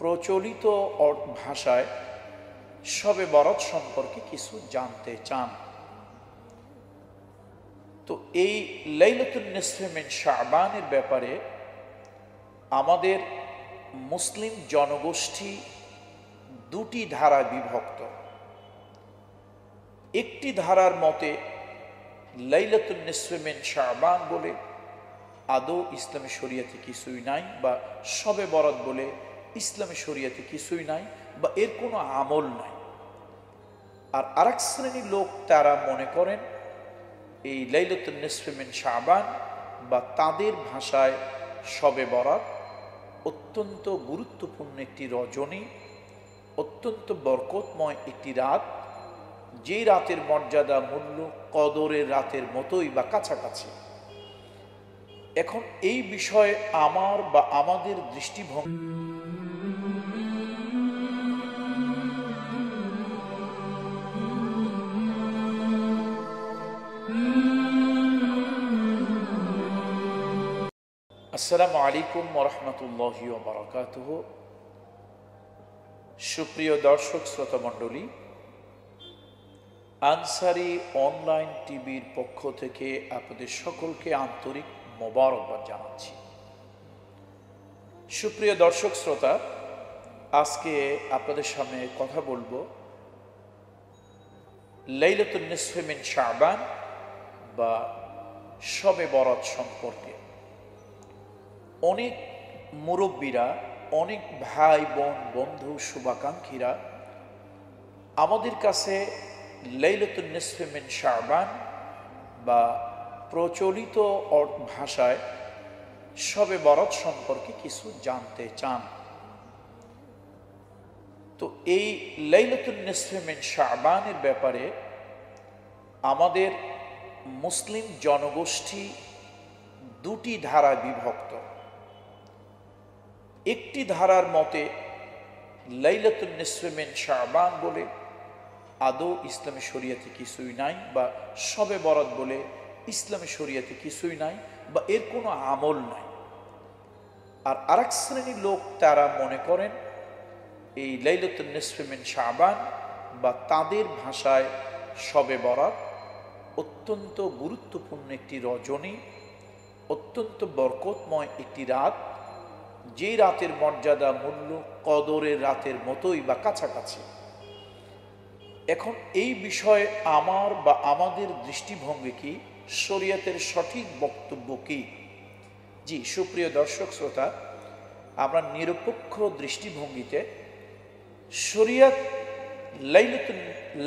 প্রচলিত ভাষায় শবে বরাত সম্পর্কে কিছু জানতে চান। তো এই লাইলাতুন নিসফে মিন শাবানের ব্যাপারে আমাদের মুসলিম জনগোষ্ঠী দুটি ধারায় বিভক্ত। একটি ধারার মতে লাইলাতুন নিসফে মিন শাবান বলে আদৌ ইসলামী শরিয়াতে কিছুই নাই, বা শবে বরাত বলে ইসলামী শরিয়াতে কিছুই নাই, বা এর কোনো আমল নাই। আর আরেক শ্রেণীর লোক তারা মনে করেন এই লাইলাতুন নিসফে মিন শাবান বা তাদের ভাষায় শবে বরাত অত্যন্ত গুরুত্বপূর্ণ একটি রজনী, অত্যন্ত বরকতময় একটি রাত, যেই রাতের মর্যাদা মূল্য কদরের রাতের মতোই বা কাছাকাছি। এখন এই বিষয়ে আমার বা আমাদের দৃষ্টিভঙ্গি আসসালামু আলাইকুম ওয়া রাহমাতুল্লাহি ওয়া বারাকাতুহু। সুপ্রিয় দর্শক শ্রোতা মণ্ডলী, আনসারী অনলাইন টিভির পক্ষ থেকে আপনাদের সকলকে আন্তরিক মোবারকবাদ জানাচ্ছি। সুপ্রিয় দর্শক শ্রোতা, আজকে আপনাদের সামনে কথা বলবো লাইলাতুন নিসফে মিন শাবান বা শবে বরাত সম্পর্কে। অনেক মুরব্বীরা, অনেক ভাই বোন, বন্ধু, শুভাকাঙ্ক্ষীরা আমাদের কাছে লাইলাতুন নিসফে মিন শাবান বা প্রচলিত ভাষায় শবে বরাত সম্পর্কে কিছু জানতে চান। তো এই লাইলাতুন নিসফে মিন শাবানের ব্যাপারে আমাদের মুসলিম জনগোষ্ঠী দুটি ধারায় বিভক্ত। একটি ধারার মতে লাইলাতুন নিসফে মিন শাবান বলে আদৌ ইসলামী শরিয়াতে কিছুই নাই, বা শবে বরাত বলে ইসলামী শরিয়াতে কিছুই নাই, বা এর কোনো আমল নাই। আর আরেক শ্রেণীর লোক তারা মনে করেন এই লাইলাতুন নিসফে মিন শাবান বা তাদের ভাষায় শবে বরাত অত্যন্ত গুরুত্বপূর্ণ একটি রজনী, অত্যন্ত বরকতময় একটি রাত, যেই রাতের মর্যাদা মূল্য কদরের রাতের মতোই বা কাছাকাছি। এখন এই বিষয়ে আমার বা আমাদের দৃষ্টিভঙ্গি কি, শরিয়তের সঠিক বক্তব্য কি? জি সুপ্রিয় দর্শক শ্রোতা, আমরা নিরপেক্ষ দৃষ্টিভঙ্গিতে শরিয়ত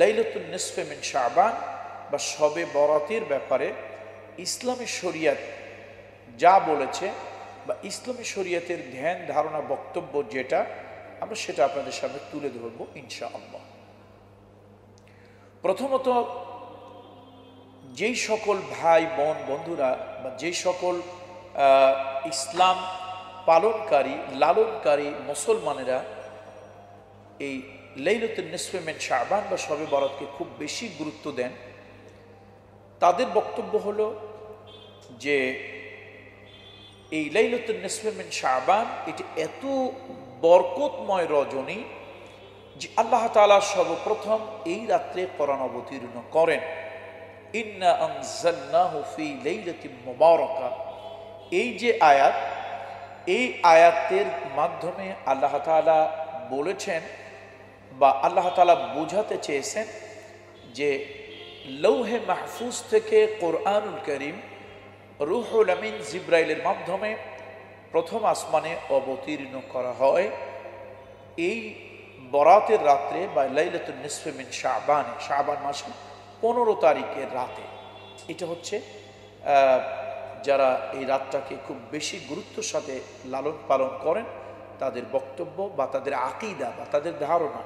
লাইলাতুন নিসফে মিন শাবান বা শবে বরাতের ব্যাপারে ইসলামী শরিয়ত যা বলেছে বা ইসলামী শরিয়তের ধ্যান ধারণা বক্তব্য যেটা, আমরা সেটা আপনাদের সামনে তুলে ধরবো ইনশাআল্লাহ। প্রথমত, যেই সকল ভাই বোন বন্ধুরা বা যেই সকল ইসলাম পালনকারী লালনকারী মুসলমানেরা এই লাইলাতুন নিসফে মিন শাবান বা শবে বরাতকে খুব বেশি গুরুত্ব দেন, তাদের বক্তব্য হলো যে এই লাইলাতুন নিসফে মিন শাবান এটি এত বরকতময় রজনী যে আল্লাহ তাআলা সর্বপ্রথম এই রাত্রে কোরআন অবতীর্ণ করেন। ইন্না আনজালনাহু ফি লাইলাতিন মুবারাকা, এই যে আয়াত, এই আয়াতের মাধ্যমে আল্লাহ তাআলা বলেছেন বা আল্লাহ তাআলা বোঝাতে চেয়েছেন যে লৌহে মাহফুজ থেকে কোরআনুল কারীম রূহুল আমিন জিবরাইলের মাধ্যমে প্রথম আসমানে অবতীর্ণ করা হয় এই বরাতের রাত্রে বা লাইলাতুন নিসফে মিন শাবান, শাবান মাসের 15 তারিখের রাতে। এটা হচ্ছে যারা এই রাতটাকে খুব বেশি গুরুত্বের সাথে লালন পালন করেন তাদের বক্তব্য বা তাদের আকীদা বা তাদের ধারণা,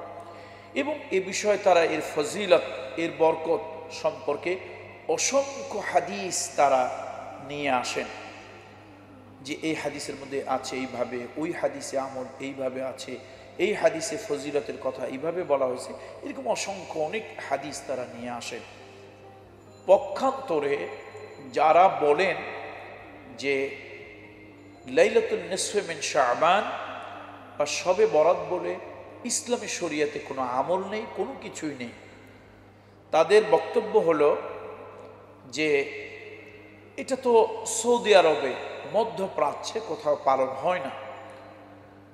এবং এ বিষয়ে তারা এর ফজিলত, এর বরকত সম্পর্কে অসংখ্য হাদিস তারা নিয়ে আসেন যে এই হাদিসের মধ্যে আছে এইভাবে, ওই হাদিসে আমল এইভাবে আছে, এই হাদিসে ফজিলতের কথা এইভাবে বলা হয়েছে, এরকম অসংখ্য অনেক হাদিস তারা নিয়ে আসেন। পক্ষান্তরে যারা বলেন যে লাইলাতুন নিসফে মিন শাবান বা শবে বরাত বলে ইসলামী শরিয়াতে কোনো আমল নেই, কোনো কিছুই নেই। তাদের বক্তব্য হলো যে এটা তো সৌদি আরবে, মধ্যপ্রাচ্যে কোথাও পালন হয় না,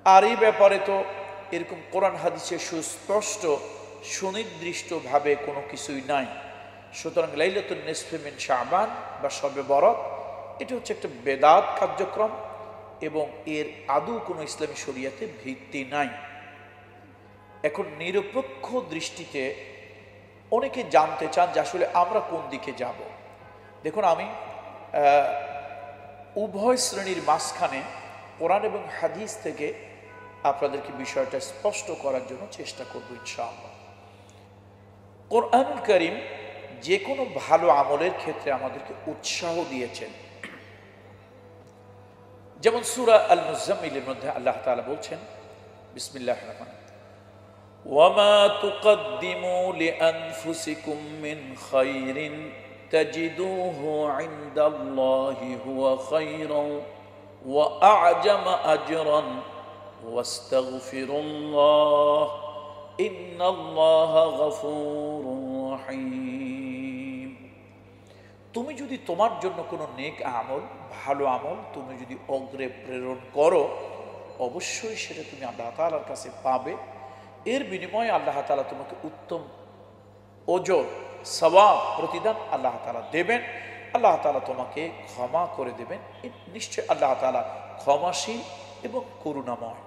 আর এই ব্যাপারে তো এরকম কোরআন হাদিসে সুস্পষ্ট সুনির্দিষ্টভাবে কোনো কিছুই নাই। সুতরাং লাইলাতুন নিসফে মিন শাবান বা শবে বরাত এটা হচ্ছে একটা বেদাত কার্যক্রম এবং এর আদৌ কোনো ইসলামী শরিয়াতে ভিত্তি নাই। এখন নিরপেক্ষ দৃষ্টিতে অনেকে জানতে চান যে আসলে আমরা কোন দিকে যাব। দেখুন, আমি উভয় শ্রেণীর মাঝখানে কোরআন এবং হাদিস থেকে আপনাদেরকে বিষয়টা স্পষ্ট করার জন্য চেষ্টা করব ইনশাআল্লাহ। কোরআনুল কারীম যে কোনো ভালো আমলের ক্ষেত্রে আমাদেরকে উৎসাহ দিয়েছেন। যেমন সূরা আল মুজাম্মিলের মধ্যে আল্লাহ তাআলা বলছেন, বিসমিল্লাহির রহমানির রহিম, ওয়ামা তুকদ্দিমু লিআনফুসিকুম মিন খায়রিন তাজিদুহু ইনদাল্লাহি হুয়া খায়রান ওয়া আ'জামা আজরান ওয়াস্তাগফিরুল্লাহ ইন্নাল্লাহা গফুরুর রহিম। তুমি যদি তোমার জন্য কোনো নেক আমল, ভালো আমল তুমি যদি অগ্রে প্রেরণ করো, অবশ্যই সেটা তুমি আল্লাহ তাআলার কাছে পাবে। এর বিনিময়ে আল্লাহ তাআলা তোমাকে উত্তম ওজর, সওয়াব, প্রতিদান আল্লাহ তাআলা দেবেন। আল্লাহ তাআলা তোমাকে ক্ষমা করে দেবেন। নিশ্চয় আল্লাহ তাআলা ক্ষমাশীল এবং করুণাময়।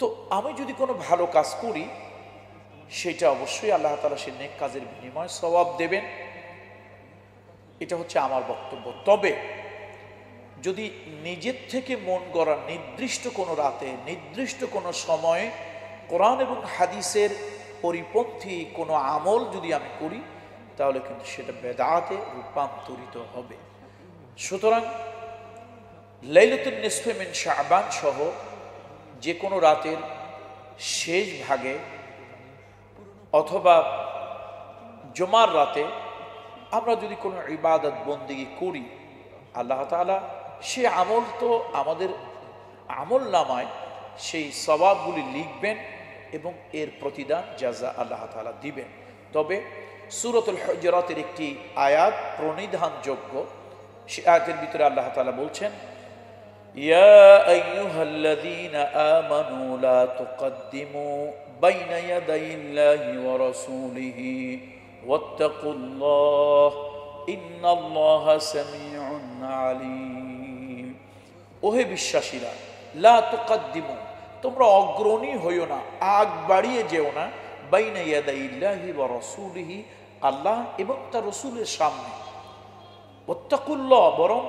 তো আমি যদি কোনো ভালো কাজ করি, সেটা অবশ্যই আল্লাহ তাআলা সে নেক কাজের বিনিময়ে সওয়াব দেবেন। এটা হচ্ছে আমার বক্তব্য। তবে যদি নিজের থেকে মন গড়া নির্দিষ্ট কোনো রাতে, নির্দিষ্ট কোনো সময়ে কোরআন এবং হাদিসের পরিপন্থী কোনো আমল যদি আমি করি, তাহলে কিন্তু সেটা বেদাতে রূপান্তরিত হবে। সুতরাং লাইলাতুন নিসফে মিন শাবান সহ যে কোনো রাতের শেষ ভাগে অথবা জুমার রাতে আমরা যদি কোনো ইবাদত বন্দেগী করি, আল্লাহ তাআলা সে আমল তো আমাদের আমল নামায় সেই সওয়াবগুলি লিখবেন এবং এর প্রতিদান জাযা আল্লাহ তাআলা দিবেন। তবে সূরাতুল হুজুরাতের একটি আয়াত প্রণিধানযোগ্য, সে আয়াতের ভিতরে আল্লাহ তাআলা বলছেন, ইয়া আইয়ুহাল্লাযীনা আমানু লা তুকদ্দিমু বাইনা ইয়াদাইল্লাহি ওয়া রাসূলিহি ওয়াত্তাকুল্লাহ ইন্নাল্লাহা সামিউন আলীম। ওহে বিশ্বাসীরা, লা তুকদ্দিমু, তোমরা অগ্রণী হইও না, আগ বাড়িয়ে যেও না, বাইনা ইয়াদাইল্লাহি ওয়া রাসূলিহি, আল্লাহ এবং তার রাসূলের সামনে, ওয়াত্তাকুল্লাহ, বরং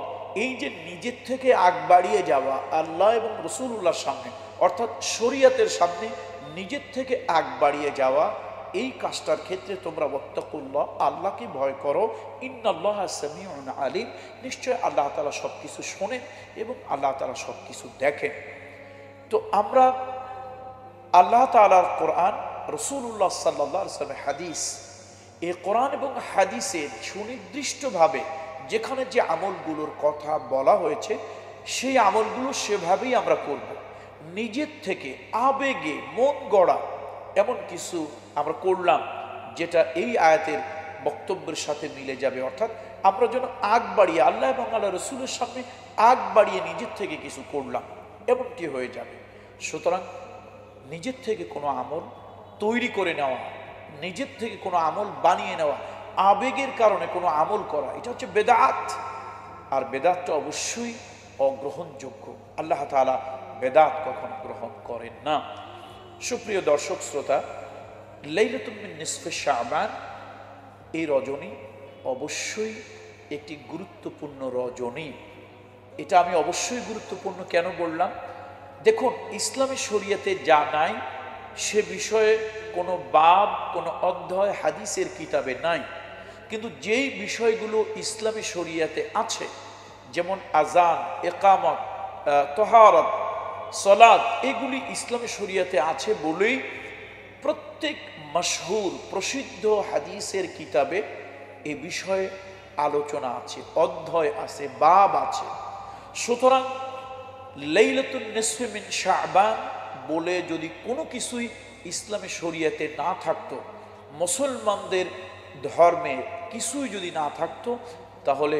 এই যে নিজের থেকে আগ বাড়িয়ে যাওয়া আল্লাহ এবং রাসূলুল্লাহর সামনে, অর্থাৎ শরীয়তের সামনে নিজের থেকে আগ বাড়িয়ে যাওয়া, এই কাজটার ক্ষেত্রে তোমরা ওয়াত্তাকুল্লাহ, আল্লাহকে ভয় করো, ইন্নাল্লাহা সামিউন আলীম, নিশ্চয় আল্লাহ তাআলা সব কিছু শোনেন এবং আল্লাহ তাআলা সব কিছু দেখেন। তো আমরা আল্লাহ তাআলার কোরআন, রাসূলুল্লাহ সাল্লাল্লাহু আলাইহি ওয়াসাল্লামের হাদিস, এই কোরআন এবং হাদিসের সুনির্দিষ্টভাবে যেখানে যে আমলগুলোর কথা বলা হয়েছে, সেই আমলগুলো সেভাবেই আমরা করব। নিজের থেকে আবেগে মন গড়া এমন কিছু আমরা করলাম যেটা এই আয়াতের বক্তব্যের সাথে মিলে যাবে, অর্থাৎ আমরা যেন আগ বাড়িয়ে আল্লাহ এবং আল্লাহ রসুলের সামনে আগ বাড়িয়ে নিজের থেকে কিছু করলাম, এমনটি হয়ে যাবে। সুতরাং নিজের থেকে কোনো আমল তৈরি করে নেওয়া, নিজের থেকে কোনো আমল বানিয়ে নেওয়া, আবেগের কারণে কোনো আমল করা, এটা হচ্ছে বেদাত। আর বেদাতটা অবশ্যই অগ্রহণযোগ্য। আল্লাহ তাআলা বেদাত কখনো গ্রহণ করেন না। সুপ্রিয় দর্শক শ্রোতা, লাইলাতুন মিন নিসফে শাবান, এই রজনী অবশ্যই একটি গুরুত্বপূর্ণ রজনী। এটা আমি অবশ্যই গুরুত্বপূর্ণ কেন বললাম? দেখুন, ইসলামী শরীয়তে যা নাই সে বিষয়ে কোনো বাব, কোনো অধ্যায় হাদিসের কিতাবে নাই, কিন্তু যেই বিষয়গুলো ইসলামী শরীয়তে আছে, যেমন আজান, ইকামত, তাহারত, সালাত, এগুলি ইসলামী শরীয়তে আছে বলেই প্রত্যেক মশহুর প্রসিদ্ধ হাদিসের কিতাবে এ বিষয়ে আলোচনা আছে, অধ্যায় আছে, বাব আছে। সুতরাং লাইলাতুন নিসফে মিন শাবান বলে যদি কোনো কিছুই ইসলামী শরিয়াতে না থাকতো, মুসলমানদের ধর্মে কিছুই যদি না থাকতো, তাহলে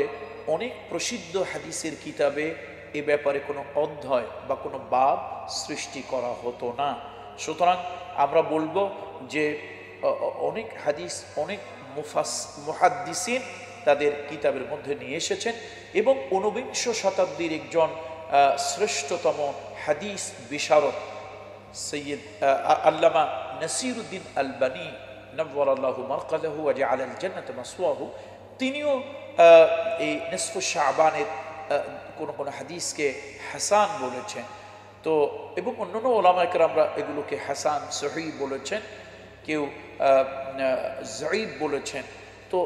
অনেক প্রসিদ্ধ হাদিসের কিতাবে এ ব্যাপারে কোনো অধ্যায় বা কোনো বাব সৃষ্টি করা হতো না। সুতরাং আমরা বলবো যে অনেক হাদিস অনেক মুহাদ্দিসিন তাদের কিতাবের মধ্যে নিয়ে এসেছেন এবং ঊনবিংশ শতাব্দীর একজন শ্রেষ্ঠতম হাদিস বিশারদ সৈয়দ আল্লামা নাসিরুদ্দিন আলবানী নওয়ারাল্লাহু মারকাদাহু ওয়া জাআলাল জান্নাতা মাসওয়াহু, তিনিও এই নিসফু শাবানের কোন হাদিসকে হাসান বলেছেন। তো এবং অন্যান্য ওলামায়ে কেরামরা এগুলোকে হাসান, সহিহ বলেছেন, কেউ যঈফ বলেছেন। তো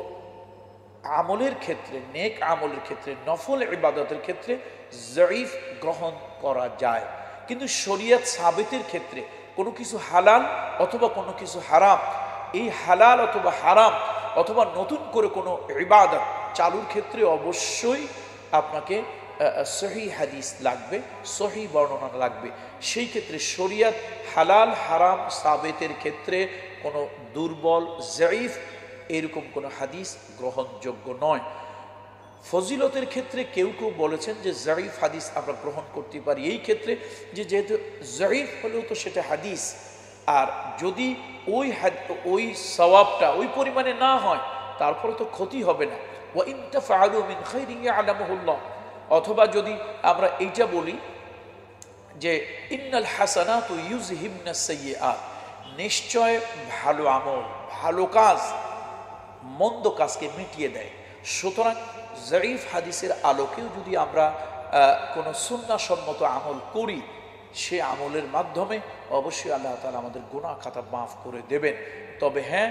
আমলের ক্ষেত্রে, নেক আমলের ক্ষেত্রে, নফল ইবাদতের ক্ষেত্রে যঈফ গ্রহণ করা যায়, কিন্তু শরীয়ত সাবিতের ক্ষেত্রে কোনো কিছু হালাল অথবা কোনো কিছু হারাম, এই হালাল অথবা হারাম অথবা নতুন করে কোনো ইবাদত চালুর ক্ষেত্রে অবশ্যই আপনাকে সহিহ হাদিস লাগবে, সহিহ বর্ণনা লাগবে। সেই ক্ষেত্রে শরীয়ত হালাল হারাম সাবিতের ক্ষেত্রে কোনো দুর্বল যঈফ এরকম কোনো হাদিস গ্রহণযোগ্য নয়। ফজিলতের ক্ষেত্রে কেউ কেউ বলেছেন যে যঈফ হাদিস আমরা গ্রহণ করতে পারি এই ক্ষেত্রে যে যেহেতু যঈফ হলেও তো সেটা হাদিস, আর যদি ওই সওয়াবটা ওই পরিমাণে না হয় তারপরে তো ক্ষতি হবে না। ওয়া ইন তাফআলু মিন খাইরিন ইয়ালামুহুল্লাহ, অথবা যদি আমরা এইটা বলি যে ইন্নাল হাসানাতু ইউযহিবনাস সাইয়্যাত, নিশ্চয় ভালো আমল, ভালো কাজ মন্দ কাজকে মিটিয়ে দেয়। সুতরাং যঈফ হাদিসের আলোকেও যদি আমরা কোনো সুন্নাহসম্মত আমল করি, সে আমলের মাধ্যমে অবশ্যই আল্লাহ তাআলা আমাদের গুনাহ খাতা মাফ করে দেবেন। তবে হ্যাঁ,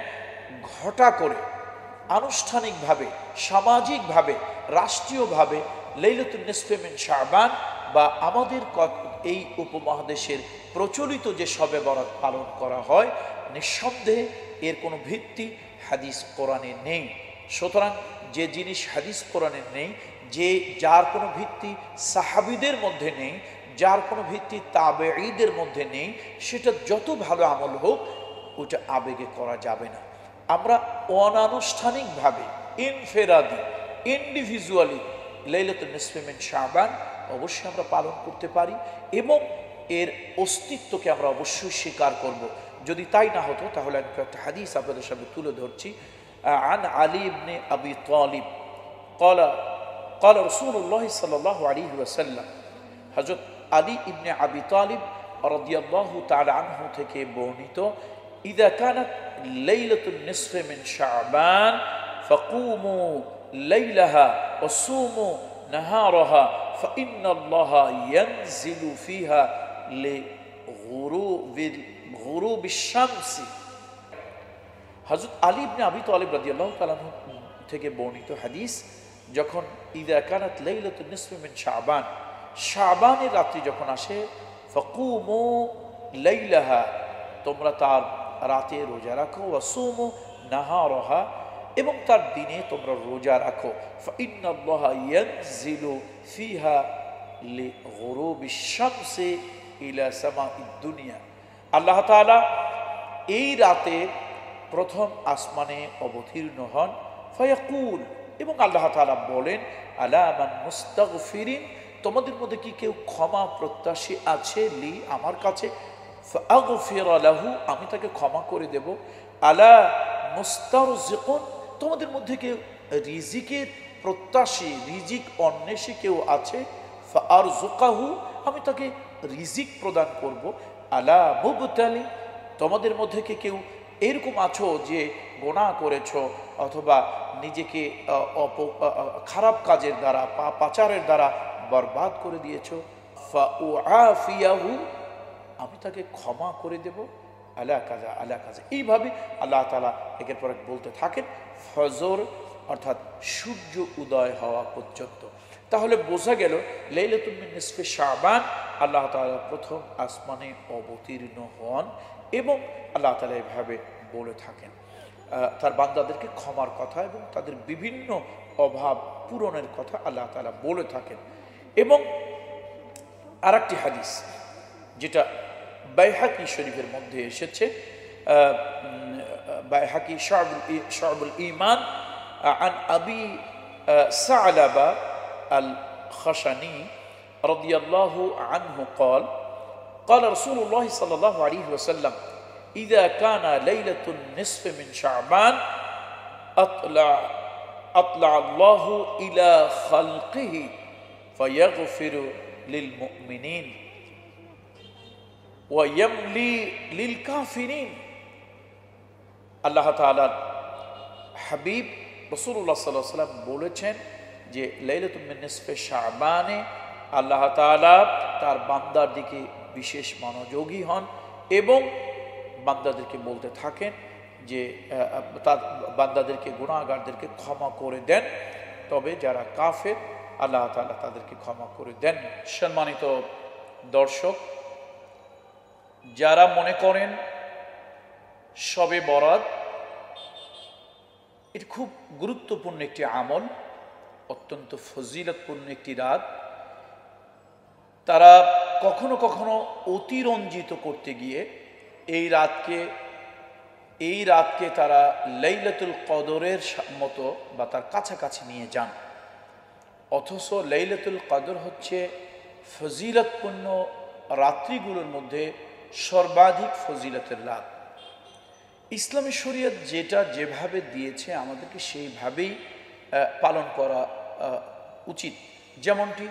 ঘটা করে আনুষ্ঠানিকভাবে, সামাজিকভাবে, রাষ্ট্রীয়ভাবে লাইলাতুন নিসফে মিন শাবান বা আমাদের এই উপমহাদেশের প্রচলিত যে শবে বরাত পালন করা হয়, নিঃসন্দেহে এর কোনো ভিত্তি হাদিস কোরআনে নেই। সুতরাং যে জিনিস হাদিস কোরআনে নেই, যার কোনো ভিত্তি সাহাবীদের মধ্যে নেই, যার কোনো ভিত্তি তাবেঈদের মধ্যে নেই, সেটা যত ভালো আমল হোক ওটা আবেগে করা যাবে না। আমরা অনানুষ্ঠানিকভাবে ইনফেরাদি, ইন্ডিভিজুয়ালি লাইলাতুন নিসফে মিন শাবান অবশ্যই আমরা পালন করতে পারি এবং এর অস্তিত্বকে আমরা অবশ্যই স্বীকার করব। যদি তাই না হতো তাহলে আমি একটা হাদিস আপনাদের সামনে তুলে ধরছি। عن علي بن أبي طالب قال رسول الله صلى الله عليه وسلم, হযরত আলী ইবনে আবি তালিব রাদিয়াল্লাহু তাআলা আনহু থেকে বর্ণিত, إذا كانت ليلة النصف من شعبان فقوموا ليلها وصوموا نهارها فإن الله ينزل فيها لغروب الشمس। হযরত আলী ইবনে আবি তালিব রাদিয়াল্লাহু তাআলা আনহু থেকে বর্ণিত হাদিস, যখন ইযা কানাত লাইলাতুন নিসফি মিন শাবান, শাবানের রাত্রি যখন আসে, ফাকুমু লাইলাহা, তোমরা তার রাতে রোজা রাখো, ওয়াসুমু নাহারাহা, এবং তার দিনে তোমরা রোজা রাখো। ফাইন্নাল্লাহা ইয়ানজিলু ফিহা লিগুরুবিশ শামসি ইলা সামাইদ দুনিয়া, আল্লাহ তাআলা এই রাতে প্রথম আসমানে অবতীর্ণ হন। ফায়াকুল, এবং আল্লাহ তাআলা বলেন, আলা মান মুস্তাগফিরিন, তোমাদের মধ্যে কি কেউ ক্ষমা প্রত্যাশী আছে লি, আমার কাছে, ফাআগফির লাহু, আমি তাকে ক্ষমা করে দেব। আলা মুস্তারজিকুন, তোমাদের মধ্যে কেউ রিজিকের প্রত্যাশী, রিজিক অন্বেষী কেউ আছে, ফাআরযুকাহু, আমি তাকে রিজিক প্রদান করব। আলা মুবতালি, তোমাদের মধ্যে কি কেউ এরকম আছো যে গুনাহ করেছো অথবা নিজেকে খারাপ কাজের দ্বারা, পাচারের দ্বারা বরবাদ করে দিয়েছো, ফাউআফিয়াহু, আমি তাকে ক্ষমা করে দেব। আলা কাজা আলা কাজা, এইভাবে আল্লাহ তাআলা একের পর এক বলতে থাকেন ফজর অর্থাৎ সূর্য উদয় হওয়া পর্যন্ত। তাহলে বোঝা গেল লাইলাতুন মিন নিসফি শাবান আল্লাহ তাআলা প্রথম আসমানে অবতীর্ণ হন এবং আল্লাহ তাআলা এভাবে বলে থাকেন তার বান্দাদেরকে ক্ষমার কথা এবং তাদের বিভিন্ন অভাব পূরণের কথা আল্লাহ তাআলা বলে থাকেন। এবং আর একটি হাদিস যেটা বাইহাকি শরীফের মধ্যে এসেছে, বাইহাকি শুআবুল ঈমান عن أبي ثعلبة الخشني رضي الله عنه قال قال رسول الله صلى الله عليه وسلم إذا كان ليلة النصف من شعبان أطلع الله إلى خلقه فيغفر للمؤمنين ويملي للكافرين। আল্লাহ তাআলার হাবিব রাসূলুল্লাহ সাল্লাল্লাহু আলাইহি ওয়াসাল্লাম বলেছেন যে লাইলাতুল মিন নিসফে শাবানে আল্লাহ তাআলা তার বান্দার দিকে বিশেষ মনোযোগী হন এবং বান্দাদেরকে বলতে থাকেন যে তার বান্দাদেরকে, গুনাহগারদেরকে ক্ষমা করে দেন, তবে যারা কাফের আল্লাহ তাআলা তাদেরকে ক্ষমা করে দেন। সম্মানিত দর্শক, যারা মনে করেন শবে বরাত এটি খুব গুরুত্বপূর্ণ একটি আমল, অত্যন্ত ফজিলতপূর্ণ একটি রাত, তারা কখনো কখনো অতিরঞ্জিত করতে গিয়ে এই রাতকে তারা লাইলাতুল কদরের মতো বা তার কাছাকাছি নিয়ে যান। অথচ লাইলাতুল কদর হচ্ছে ফজিলতপূর্ণ রাত্রিগুলোর মধ্যে সর্বাধিক ফজিলতের রাত। ইসলামী শরীয়ত যেটা যেভাবে দিয়েছে আমাদেরকে সেইভাবেই পালন করা উচিত। যেমনটি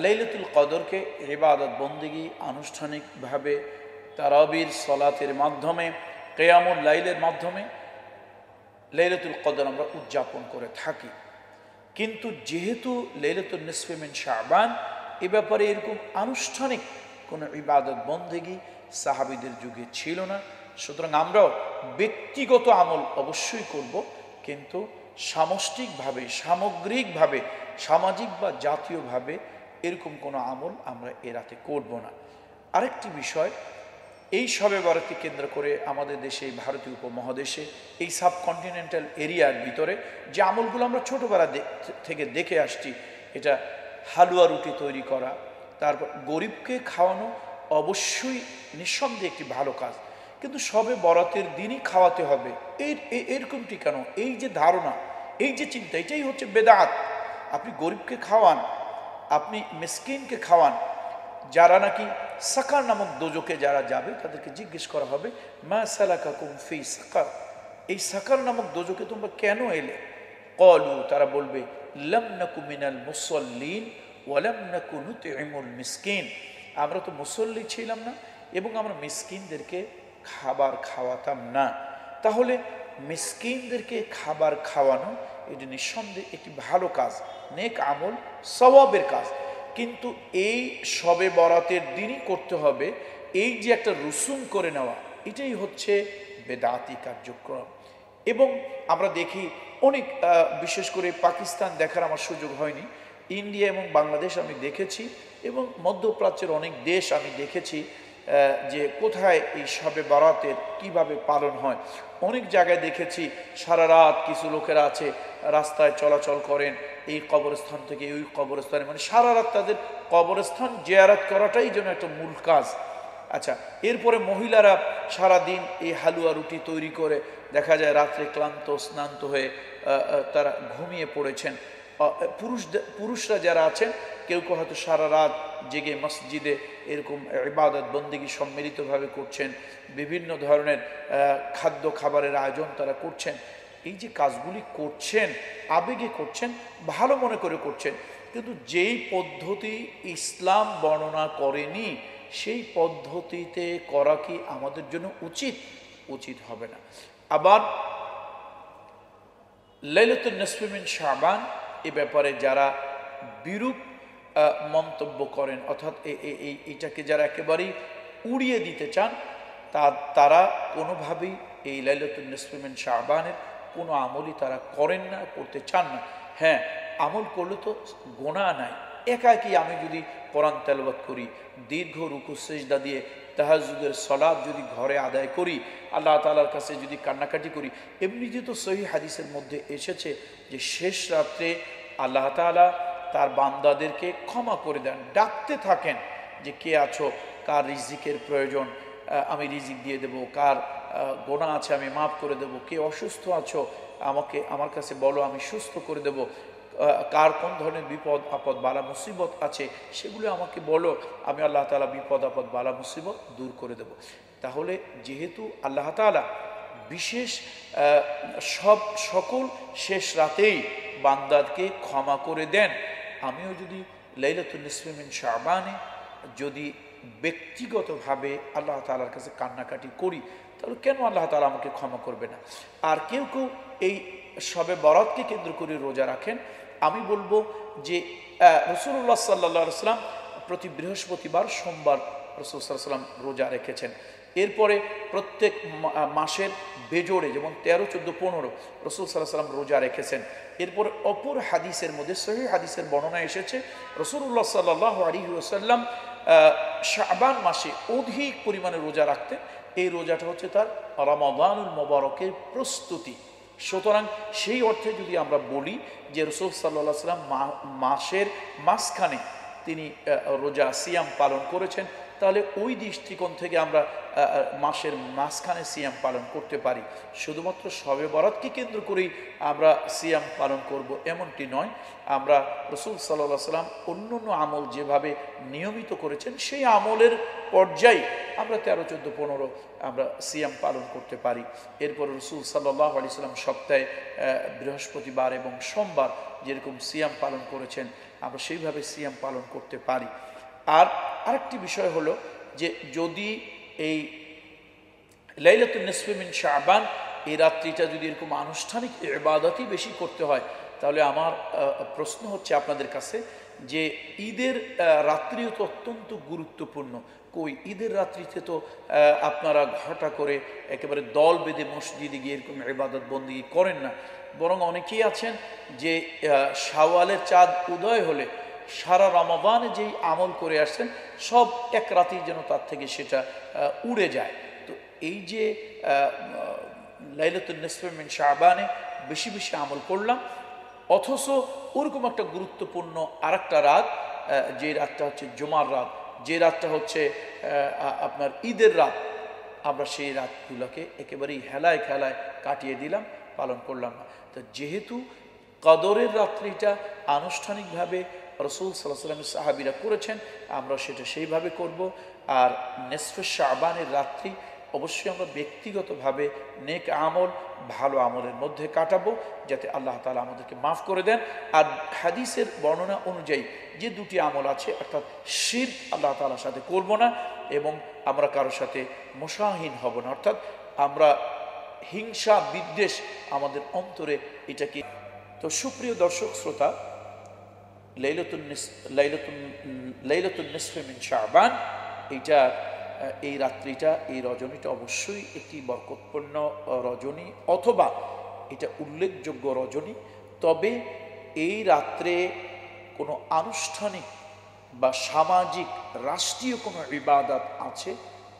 লাইলাতুল কদরকে ইবাদত বন্দেগী আনুষ্ঠানিকভাবে তারাবির সলাতের মাধ্যমে, কিয়ামুল লাইলের মাধ্যমে লাইলাতুল কদর আমরা উদযাপন করে থাকি। কিন্তু যেহেতু লাইলাতুল নিসফে মিন শাবান, এ ব্যাপারে এরকম আনুষ্ঠানিক কোনো ইবাদত বন্দেগী সাহাবীদের যুগে ছিল না, সুতরাং আমরাও ব্যক্তিগত আমল অবশ্যই করব, কিন্তু সামষ্টিকভাবে, সামগ্রিকভাবে, সামাজিক বা জাতীয়ভাবে এরকম কোনো আমল আমরা এ রাতে করব না। আরেকটি বিষয়, এই শবে বরাতকে কেন্দ্র করে আমাদের দেশে, ভারতীয় উপমহাদেশে, এই সাবকন্টিনেন্টাল এরিয়ার ভিতরে যে আমলগুলো আমরা ছোটোবেলা থেকে দেখে আসছি, এটা হালুয়া রুটি তৈরি করা, তারপর গরিবকে খাওয়ানো অবশ্যই নিঃসন্দেহে একটি ভালো কাজ, কিন্তু শবে বরাতের দিনই খাওয়াতে হবে এরকমটি কেন? এই যে ধারণা, এই যে চিন্তা, এটাই হচ্ছে বেদাত। আপনি গরিবকে খাওয়ান, আপনি মিসকিনকে খাওয়ান। যারা নাকি সাকার নামক দোজকে যারা যাবে তাদেরকে জিজ্ঞেস করা হবে, মা সালাকাকুম ফি সাকার, এই সাকার নামক দোজকে তোমরা কেন এলে? ক্বালু, তারা বলবে, লাম নাকু মিনাল মুসাল্লিন ওয়া লাম নাকু নুতইমুল মিসকিন, আমরা তো মুসল্লি ছিলাম না এবং আমরা মিসকিনদেরকে খাবার খাওয়াতাম না। তাহলে মিসকিনদেরকে খাবার খাওয়ানো এটি নিঃসন্দেহে একটি ভালো কাজ, নেক আমল, সওয়াবের কাজ, কিন্তু এই শবে বরাতের দিনই করতে হবে, এই যে একটা রুসুম করে নেওয়া, এটাই হচ্ছে বেদাতি কার্যক্রম। এবং আমরা দেখি অনেক, বিশেষ করে পাকিস্তান দেখার আমার সুযোগ হয়নি, ইন্ডিয়া এবং বাংলাদেশ আমি দেখেছি, এবং মধ্যপ্রাচ্যের অনেক দেশ আমি দেখেছি যে কোথায় এই শবে বরাতের কিভাবে পালন হয়। অনেক জায়গায় দেখেছি সারা রাত কিছু লোকেরা আছে রাস্তায় চলাচল করেন, এই কবরস্থান থেকে ওই কবরস্থানে, মানে সারা রাত তাদের কবরস্থান জিয়ারত করাটাই যেন একটা মূল কাজ। আচ্ছা, এরপরে মহিলারা সারা দিন এই হালুয়া রুটি তৈরি করে দেখা যায় রাত্রে ক্লান্ত স্নান্ত হয়ে তারা ঘুমিয়ে পড়েছেন। পুরুষরা যারা আছেন কেউ কেউ হয়তো সারা রাত জেগে মসজিদে এরকম ইবাদত বন্দেগী সম্মিলিতভাবে করছেন, বিভিন্ন ধরনের খাদ্য খাবারের আয়োজন তারা করছেন। এই যে কাজগুলি করছেন, আবেগে করছেন, ভালো মনে করে করছেন, কিন্তু যেই পদ্ধতি ইসলাম বর্ণনা করেনি সেই পদ্ধতিতে করা কি আমাদের জন্য উচিত হবে না। আবার লাইলাতুন নিসফে মিন শাবান এ ব্যাপারে যারা বিরূপ মন্তব্য করেন, অর্থাৎ এইটাকে যারা একেবারেই উড়িয়ে দিতে চান, তারা কোনোভাবেই এই লাইলাতুন নিসফে মিন শাবানের কোনো আমলই তারা করেন না, করতে চান না। হ্যাঁ, আমল করলে তো গোনা নাই, একাকি আমি যদি কোরআন তেলাওয়াত করি, দীর্ঘ রুকু সিজদা দিয়ে তাহাজ্জুদের সালাত যদি ঘরে আদায় করি, আল্লাহ তাআলার কাছে যদি কান্নাকাটি করি, এমনিতে তো সহিহ হাদিসের মধ্যে এসেছে যে শেষ রাত্রে আল্লাহ তাআলা তার বান্দাদেরকে ক্ষমা করে দেন, ডাকতে থাকেন যে কে আছো, কার রিজিকের প্রয়োজন আমি রিজিক দিয়ে দেব, কার গোনা আছে আমি মাফ করে দেব, কে অসুস্থ আছো আমাকে আমার কাছে বলো আমি সুস্থ করে দেব, কার কোন ধরনের বিপদ আপদ বালা মুসিবত আছে সেগুলো আমাকে বলো, আমি আল্লাহ তাআলা বিপদ আপদ বালা মুসিবত দূর করে দেব। তাহলে যেহেতু আল্লাহ তাআলা বিশেষ সকল শেষ রাতেই বান্দাকে ক্ষমা করে দেন, আমিও যদি লাইলাতুন নিসফে মিন শাবানে যদি ব্যক্তিগতভাবে আল্লাহ তাআলার কাছে কান্নাকাটি করি, তাহলে কেন আল্লাহ তাআলা আমাকে ক্ষমা করবে না? আর কেউ কেউ এই শবে বরাতকে কেন্দ্র করে রোজা রাখেন, আমি বলবো যে রাসূলুল্লাহ সাল্লাল্লাহু আলাইহি ওয়াসাল্লাম প্রতি বৃহস্পতিবার সোমবার রাসূল সাল্লাল্লাহু আলাইহি ওয়াসাল্লাম রোজা রেখেছেন। এরপরে প্রত্যেক মাসের বেজোড়ে যেমন 13, 14, 15 রাসূল সাল্লাল্লাহু আলাইহি ওয়াসাল্লাম রোজা রেখেছেন। এরপর অপর হাদিসের মধ্যে সহিহ হাদিসের বর্ণনা এসেছে রাসূলুল্লাহ সাল্লাল্লাহু আলাইহি ওয়াসাল্লাম শাবান মাসে অধিক পরিমাণে রোজা রাখতেন। এই রোজাটা হচ্ছে তার রমাদানুল মুবারকের প্রস্তুতি। সুতরাং সেই অর্থে যদি আমরা বলি যে রাসূল সাল্লাল্লাহু আলাইহি ওয়াসাল্লাম মাসের মাঝখানে তিনি রোজা সিয়াম পালন করেছেন, তাহলে ওই দৃষ্টিকোণ থেকে আমরা মাসের মাঝখানে সিয়াম পালন করতে পারি। শুধুমাত্র শবে বরাতকে কেন্দ্র করেই আমরা সিয়াম পালন করব এমনটি নয়। আমরা রাসূল সাল্লাল্লাহু আলাইহি ওয়াসাল্লাম অন্য আমল যেভাবে নিয়মিত করেছেন সেই আমলের পর্যায়ে আমরা 13, 14, 15 আমরা সিয়াম পালন করতে পারি। এরপর রাসূল সাল্লাল্লাহু আলাইহি ওয়াসাল্লাম সপ্তাহে বৃহস্পতিবার এবং সোমবার যেরকম সিয়াম পালন করেছেন আমরা সেইভাবে সিয়াম পালন করতে পারি। আর আরেকটি বিষয় হলো যে যদি এই লাইলাতুন নিসফে মিন শাবান এই রাত্রিটা যদি এরকম আনুষ্ঠানিক ইবাদতই বেশি করতে হয়, তাহলে আমার প্রশ্ন হচ্ছে আপনাদের কাছে যে ঈদের রাত্রিও তো অত্যন্ত গুরুত্বপূর্ণ। কই ঈদের রাত্রিতে তো আপনারা ঘটা করে একেবারে দল বেঁধে মসজিদে গিয়ে এরকম ইবাদত বন্দেগী করেন না, বরং অনেকেই আছেন যে শাওয়ালের চাঁদ উদয় হলে সারা রমাদানে যেই আমল করে আসছেন সব এক রাতেই যেন তার থেকে সেটা উড়ে যায়। তো এই যে লাইলাতুন নিসফে মিন শাবানে বেশি বেশি আমল করলাম, অথচ ওরকম একটা গুরুত্বপূর্ণ আরেকটা রাত যে রাতটা হচ্ছে জুমার রাত, যে রাতটা হচ্ছে আপনার ঈদের রাত, আমরা সেই রাতগুলোকে একেবারেই হেলায় খেলায় কাটিয়ে দিলাম, পালন করলাম না। তো যেহেতু কদরের রাত্রিটা আনুষ্ঠানিকভাবে রাসূল সাল্লাল্লাহু আলাইহি ওয়াসাল্লামের সাহাবীরা করেছেন, আমরা সেটা সেইভাবে করব। আর নিসফে শাবানের রাত্রি অবশ্যই আমরা ব্যক্তিগতভাবে নেক আমল ভালো আমলের মধ্যে কাটাবো যাতে আল্লাহ তাআলা আমাদেরকে মাফ করে দেন। আর হাদিসের বর্ণনা অনুযায়ী যে দুটি আমল আছে, অর্থাৎ শিরক আল্লাহ তাআলার সাথে করব না এবং আমরা কারোর সাথে মুশাহিন হব না, অর্থাৎ আমরা হিংসা বিদ্বেষ আমাদের অন্তরে এটাকে। তো সুপ্রিয় দর্শক শ্রোতা, লাইলাতুন নিসফে মিন শাবান এইটা এই রাত্রিটা এই রজনীটা অবশ্যই একটি বরকতপূর্ণ রজনী অথবা এটা উল্লেখযোগ্য রজনী। তবে এই রাত্রে কোনো আনুষ্ঠানিক বা সামাজিক রাষ্ট্রীয় কোনো ইবাদত আছে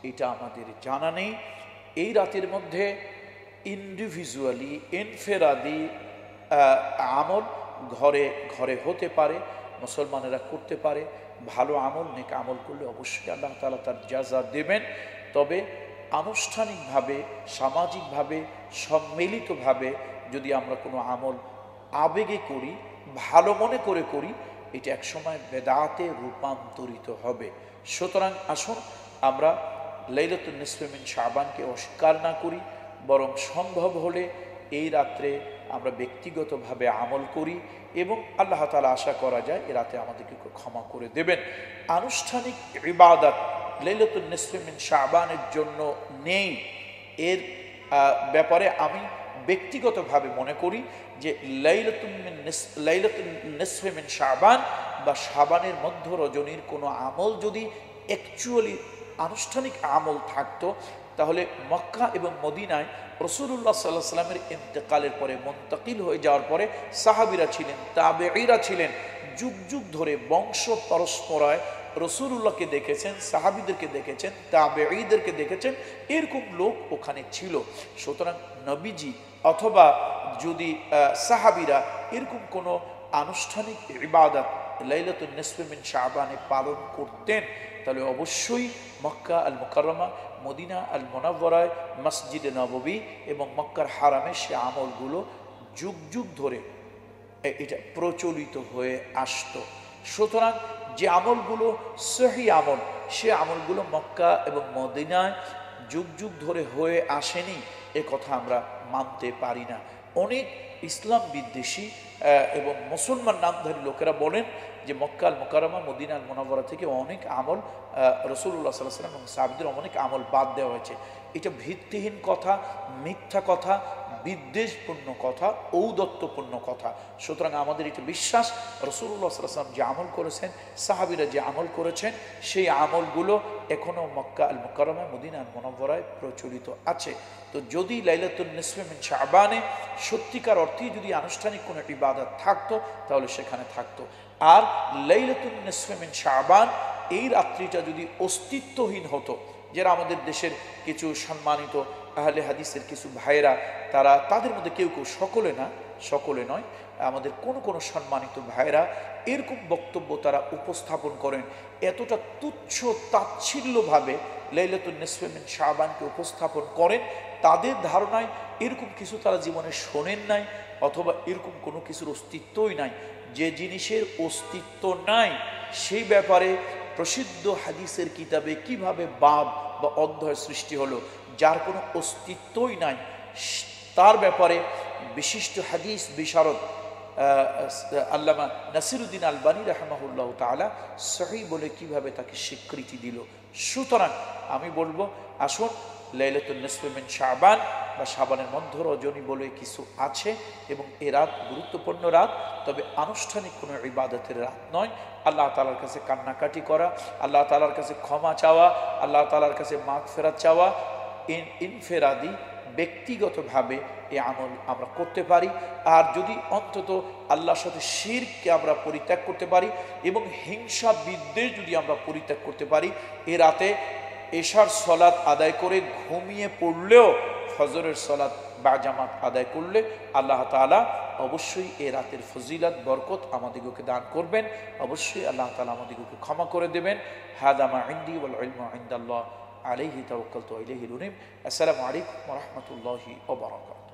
এটা আমাদের জানা নেই। এই রাতের মধ্যে ইন্ডিভিজুয়ালি ইনফেরাদি আমল ঘরে ঘরে হতে পারে, মুসলমানেরা করতে পারে। ভালো আমল নেক আমল করলে অবশ্যই আল্লাহ তাআলা তার জাযা দেবেন। তবে আনুষ্ঠানিকভাবে সামাজিকভাবে সম্মিলিতভাবে যদি আমরা কোনো আমল আবেগে করি, ভালো মনে করে করি, এটা একসময় বেদাতে রূপান্তরিত হবে। সুতরাং আসুন আমরা লাইলাতুন নিসফে মিন শাবানকে অস্বীকার না করি, বরং সম্ভব হলে এই রাত্রে আমরা ব্যক্তিগতভাবে আমল করি এবং আল্লাহ তাআলা আশা করা যায় এ রাতে আমাদেরকে ক্ষমা করে দেবেন। আনুষ্ঠানিক ইবাদত লাইলাতুন নিসফে মিন শাবানের জন্য নেই, এর ব্যাপারে আমি ব্যক্তিগতভাবে মনে করি যে লাইলাতুন নিসফে মিন শাবান বা শাবানের মধ্য রজনীর কোনো আমল যদি অ্যাকচুয়ালি আনুষ্ঠানিক আমল থাকতো, তাহলে মক্কা এবং মদিনায় রাসূলুল্লাহ সাল্লাল্লাহু আলাইহি ওয়াসাল্লামের ইন্তেকালের পরে মুন্তাকিল হয়ে যাওয়ার পরে সাহাবীরা ছিলেন, তাবেঈরা ছিলেন, যুগ যুগ ধরে বংশ পরস্পরায় রাসূলুল্লাহকে দেখেছেন, সাহাবীদেরকে দেখেছেন, তাবেঈদেরকে দেখেছেন, এরকম লোক ওখানে ছিল। সুতরাং নবীজি অথবা যদি সাহাবীরা এরকম কোনো আনুষ্ঠানিক ইবাদত লাইলাতুন নিসফে মিন শাবানে পালন করতেন, তাহলে অবশ্যই মক্কা আল মুকাররমা, মদিনা আল মুনাওয়ারায়, মসজিদে নববী এবং মক্কার হারামে সে আমলগুলো যুগ যুগ ধরে এটা প্রচলিত হয়ে আসতো। সুতরাং যে আমলগুলো সহি আমল, সে আমলগুলো মক্কা এবং মদিনায় যুগ যুগ ধরে হয়ে আসেনি, এ কথা আমরা মানতে পারি না। অনেক ইসলাম বিদ্বেষী এবং মুসলমান নামধারী লোকেরা বলেন যে মক্কা আল মুকাররমা, মদিনা আল মুনাওয়ারা থেকে অনেক আমল রাসূলুল্লাহ সাল্লাল্লাহু আলাইহি ওয়াসাল্লাম এবং সাহাবীদের অনেক আমল বাদ দেওয়া হয়েছে। এটা ভিত্তিহীন কথা, মিথ্যা কথা, বিদ্বেষপূর্ণ কথা, ঔদত্যপূর্ণ কথা। সুতরাং আমাদের এটা বিশ্বাস, রাসূলুল্লাহ সাল্লাল্লাহু আলাইহি ওয়াসাল্লাম যে আমল করেছেন, সাহাবীরা যে আমল করেছেন, সেই আমলগুলো এখনও মক্কা আল মুকাররমা, মদিনা আল মুনাওয়ারায় প্রচলিত আছে। তো যদি লাইলাতুন নিসফে মিন শাবানে সত্যিকার অর্থেই যদি আনুষ্ঠানিক কোনো ইবাদত থাকতো, তাহলে সেখানে থাকতো। আর লাইলাতুন নিসফে মিন শাবান, এই রাত্রিটা যদি অস্তিত্বহীন হতো, যারা আমাদের দেশের কিছু সম্মানিত আহলে হাদিসের কিছু ভাইয়েরা, তারা তাদের মধ্যে কেউ কেউ, সকলে নয়, আমাদের কোনো সম্মানিত ভাইয়েরা এরকম বক্তব্য তারা উপস্থাপন করেন, এতটা তুচ্ছ তাচ্ছিল্যভাবে লাইলাতুন নিসফে মিন শাবানকে উপস্থাপন করেন, তাদের ধারণায় এরকম কিছু তারা জীবনে শোনেন নাই, অথবা এরকম কোনো কিছুর অস্তিত্বই নাই। যে জিনিসের অস্তিত্ব নাই, সেই ব্যাপারে প্রসিদ্ধ হাদিসের কিতাবে কিভাবে বাব বা অধ্যায় সৃষ্টি হলো, যার কোনো অস্তিত্বই নাই, তার ব্যাপারে বিশিষ্ট হাদিস বিশারদ আল্লামা নাসিরুদ্দিন আলবানী রাহিমাহুল্লাহ তাআলা সহিহ বলে কিভাবে তাকে স্বীকৃতি দিল। সুতরাং আমি বলবো, আসুন লাইলাতুন নিসফে মিন শাবান বা শাবানের মধ্য রজনী বলে কিছু আছে, এবং এ রাত গুরুত্বপূর্ণ রাত, তবে আনুষ্ঠানিক কোনো ইবাদতের রাত নয়। আল্লাহ তাআলার কাছে কান্নাকাটি করা, আল্লাহ তাআলার কাছে ক্ষমা চাওয়া, আল্লাহ তাআলার কাছে মাগফিরাত চাওয়া, ইনফেরাদি ব্যক্তিগতভাবে এই আমল আমরা করতে পারি। আর যদি অন্তত আল্লাহর সাথে শিরককে আমরা পরিত্যাগ করতে পারি এবং হিংসা বিদ্বেষ যদি আমরা পরিত্যাগ করতে পারি, এ রাতে এশার সলাত আদায় করে ঘুমিয়ে পড়লেও ফজরের সলাত বা জামাত আদায় করলে আল্লাহ তাআলা অবশ্যই এ রাতের ফজিলত বরকত আমাদিগকে দান করবেন, অবশ্যই আল্লাহ তাআলা আমাদিগকে ক্ষমা করে দেবেন। হাদা মা ইনদি ওয়াল ইলমু ইনদাল্লাহ আলাইহি তাওয়াক্কালতু ওয়া ইলাইহি উনীব। আসসালামু আলাইকুম ওয়া রাহমাতুল্লাহি ওয়া বারাকাতুহু।